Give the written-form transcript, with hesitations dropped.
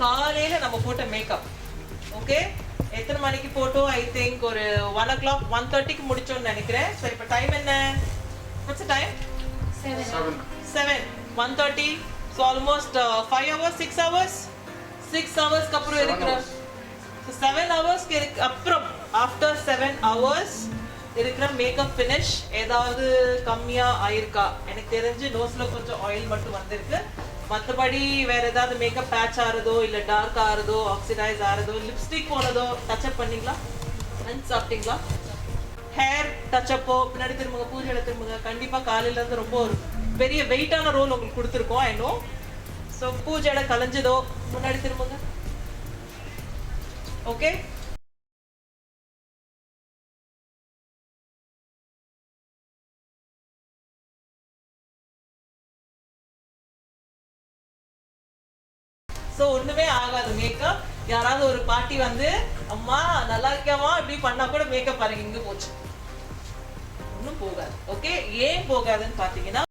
காலையில நம்ம போட்ட மேக்கப். ஓகே, எத்தனை மணிக்கு போட்டோம்? ஐ திங்க் ஒரு 1 o'clock 1:30க்கு முடிச்சோம்னு நினைக்கிறேன். ஸோ இப்போ டைம் என்ன? Watts time? 7. 1:30. So almost 5 hours 6 hours 6 ஹவர்ஸ்க்கு அப்புறம் இருக்கிற 7 ஹவர்ஸ்க்கு அப்புறம் ஆஃப்டர் 7 hours இருக்கிற மேக்கப் ஃபினிஷ் ஏதாவது கம்மியா ஆயிருக்கா? எனக்கு தெரிஞ்சு நோஸ்ல கொஞ்சம் ஆயில் மட்டும் வந்திருக்கு. மற்றபடி வேற ஏதாவது மேக்கப் பேட்ச் ஆறதோ இல்ல டார்க் ஆறதோ ஆக்சிடைஸ் ஆறதோ லிப்ஸ்டிக் போனதோ டச்சப் பண்ணீங்களா? லஞ்ச் சாப்பிட்டீங்களா? ஹேர் டச்சப்போ பின்னாடி திரும்புங்க, பூஜையில திரும்புங்க. கண்டிப்பா காலையில இருந்து ரொம்ப ஒரு பெரிய வெயிட்டான ரோல் உங்களுக்கு கொடுத்துருக்கோம். I know. ஸோ பூஜையில கலைஞ்சதோ முன்னாடி திரும்புங்க. ஓகே, ஸோ ஒண்ணுமே ஆகாது மேக்கப். யாராவது ஒரு பார்ட்டி வந்து அம்மா நல்லா இருக்கியாமா இப்படி பண்ணா கூட மேக்கப் பாருங்க இங்க போச்சு, ஒன்றும் போகாது. ஓகே, ஏன் போகாதுன்னு பார்த்தீங்கன்னா